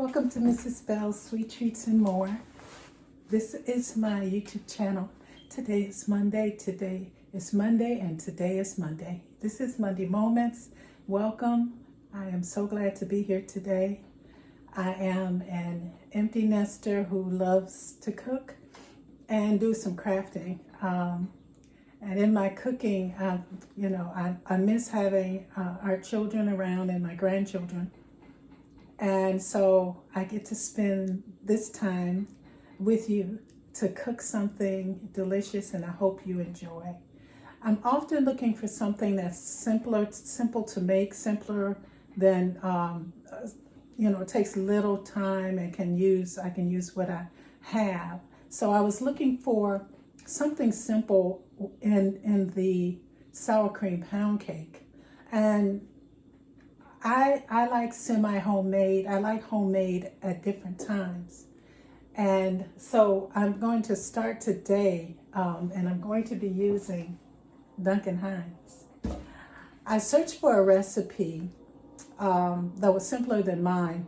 Welcome to Mrs. Bell's Sweet Treats and More. This is my YouTube channel. Today is Monday, and today is Monday. This is Monday Moments. Welcome. I am so glad to be here today. I am an empty nester who loves to cook and do some crafting. And in my cooking, I miss having our children around and my grandchildren. And so I get to spend this time with you to cook something delicious, and I hope you enjoy. I'm often looking for something that's simple to make, simpler than, it takes little time and I can use what I have. So I was looking for something simple in the sour cream pound cake. And I like semi-homemade. I like homemade at different times. And so I'm going to start today, and I'm going to be using Duncan Hines. I searched for a recipe that was simpler than mine,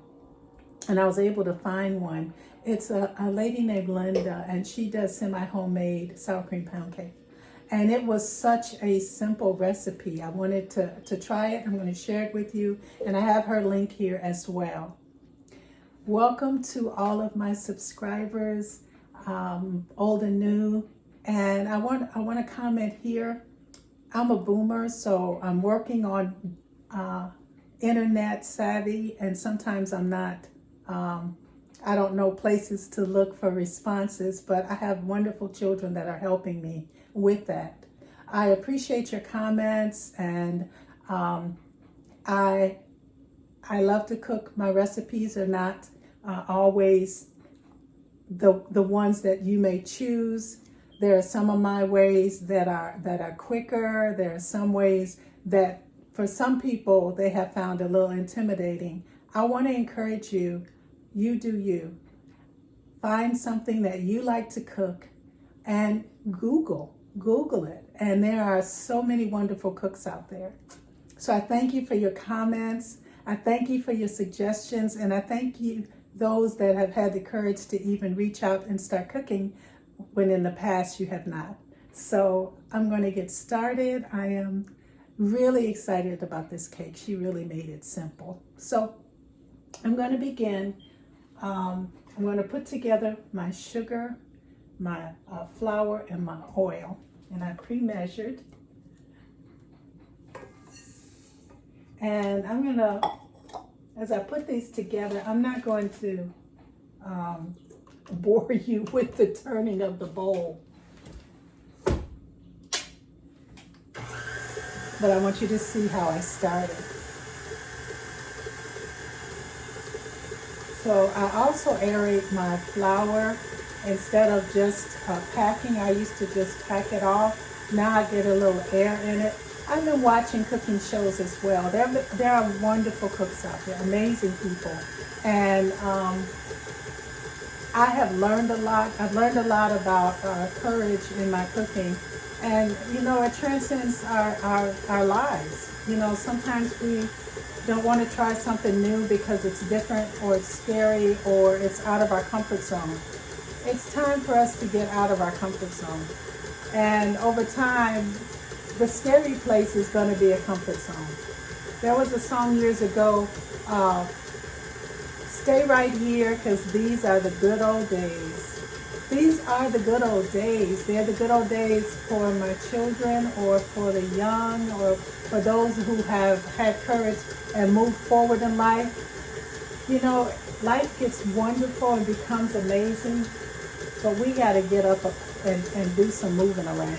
and I was able to find one. It's a lady named Linda, and she does semi-homemade sour cream pound cake. And it was such a simple recipe. I wanted to try it. I'm going to share it with you. And I have her link here as well. Welcome to all of my subscribers, old and new. And I want to comment here. I'm a boomer, so I'm working on internet savvy. And sometimes I'm not, I don't know places to look for responses, but I have wonderful children that are helping me with that. I appreciate your comments, and I love to cook. My recipes are not always the ones that you may choose. There are some of my ways that are quicker. There are some ways that for some people they have found a little intimidating. I want to encourage you. You do you. Find something that you like to cook and Google it. And there are so many wonderful cooks out there. So I thank you for your comments. I thank you for your suggestions. And I thank you those that have had the courage to even reach out and start cooking when in the past you have not. So I'm going to get started. I am really excited about this cake. She really made it simple. So I'm going to begin. I'm going to put together my sugar, my flour, and my oil. And I pre-measured. And I'm going to, as I put these together, I'm not going to bore you with the turning of the bowl. But I want you to see how I started. So I also aerate my flour. Instead of just packing, I used to just pack it off. Now I get a little air in it. I've been watching cooking shows as well. There are wonderful cooks out there, amazing people. And I have learned a lot. I've learned a lot about courage in my cooking. And, it transcends our lives. Sometimes we don't want to try something new because it's different or it's scary or it's out of our comfort zone. It's time for us to get out of our comfort zone. And over time, the scary place is going to be a comfort zone. There was a song years ago, stay right here because these are the good old days. These are the good old days. They're the good old days for my children or for the young or for those who have had courage and moved forward in life. Life gets wonderful and becomes amazing, but we got to get up and do some moving around.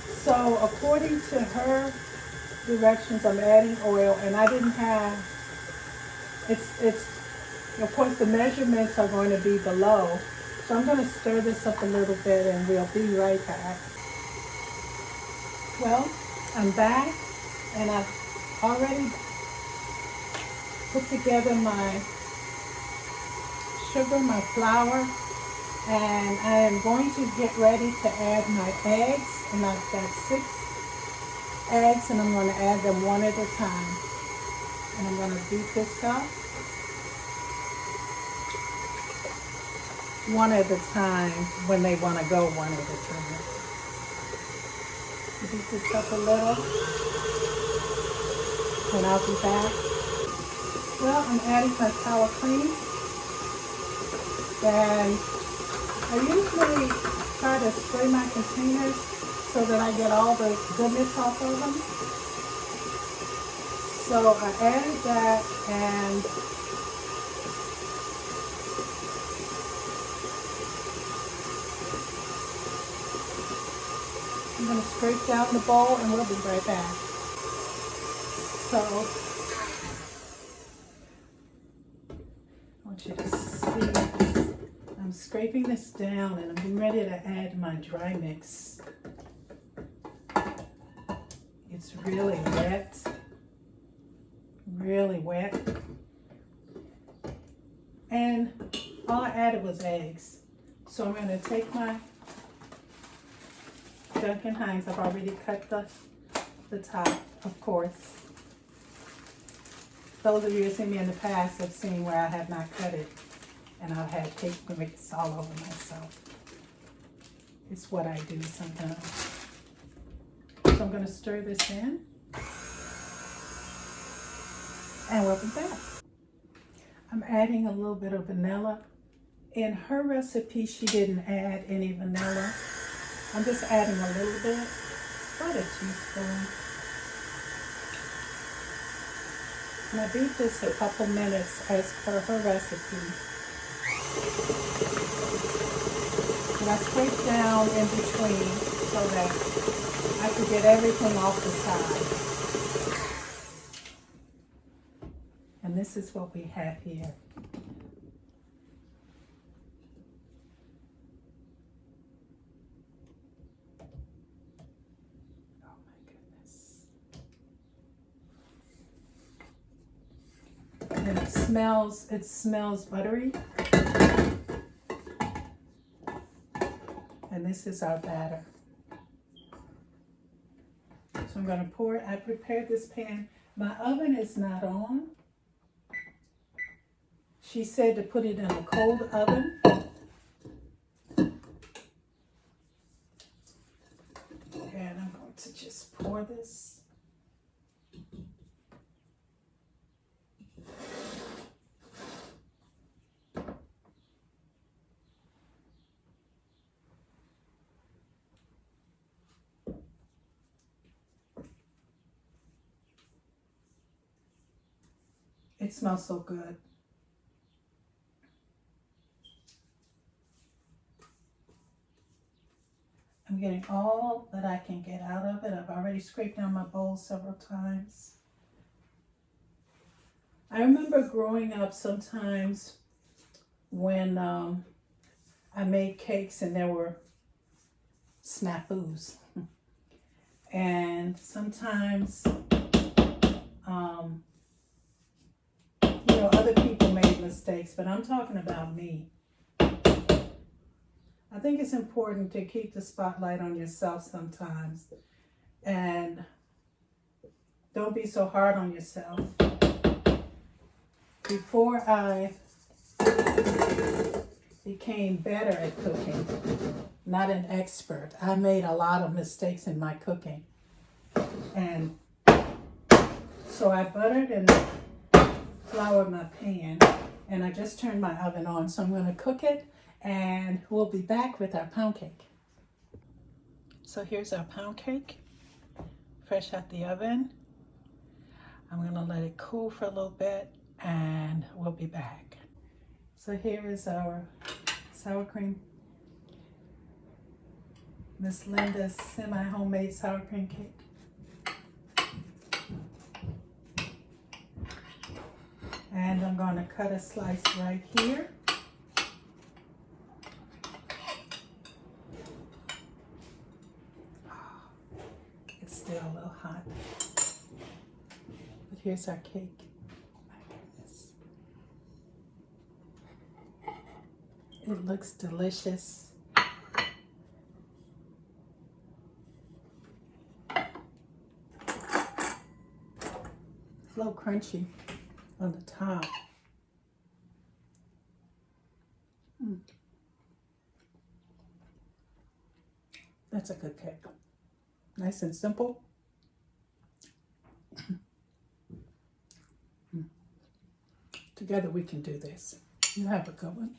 So according to her directions, I'm adding oil, and I didn't have, of course the measurements are going to be below. So I'm going to stir this up a little bit and we'll be right back. Well, I'm back, and I've already put together my sugar, my flour, and I am going to get ready to add my eggs. And I've got 6 eggs, and I'm going to add them one at a time. And I'm going to beat this up. one at a time when they want to go one at a time. Beat this up a little, and I'll be back. Well, I'm adding my sour cream, and I usually try to spray my containers so that I get all the goodness off of them. So I added that, and I'm going to scrape down the bowl, and we'll be right back. So I want you to see, I'm scraping this down, and I'm getting ready to add my dry mix. It's really wet, really wet. And all I added was eggs. So I'm going to take my Duncan Hines. I've already cut the top, of course. Those of you who have seen me in the past have seen where I have not cut it, and I've had cake mix all over myself. It's what I do sometimes. So I'm going to stir this in, and we'll be back. I'm adding a little bit of vanilla. In her recipe, she didn't add any vanilla. I'm just adding a little bit, about a teaspoon. And I beat this a couple minutes as per her recipe. And I scrape down in between so that I can get everything off the side. And this is what we have here. And it smells buttery. And this is our batter. So I'm going to pour it. I prepared this pan. My oven is not on. She said to put it in a cold oven. And I'm going to just pour this. It smells so good. I'm getting all that I can get out of it. I've already scraped down my bowl several times. I remember growing up sometimes when I made cakes and there were snafus. And sometimes, other people made mistakes, but I'm talking about me. I think it's important to keep the spotlight on yourself sometimes, and don't be so hard on yourself. Before I became better at cooking, not an expert, I made a lot of mistakes in my cooking. And so I buttered and floured my pan, and I just turned my oven on. So I'm going to cook it, and we'll be back with our pound cake. So here's our pound cake, fresh out the oven. I'm going to let it cool for a little bit, and we'll be back. So here is our sour cream. Miss Linda's semi-homemade sour cream cake. And I'm going to cut a slice right here. It's still a little hot. But here's our cake. Oh my goodness. It looks delicious. It's a little crunchy on the top. That's a good cake. Nice and simple. Together we can do this. You have a good one.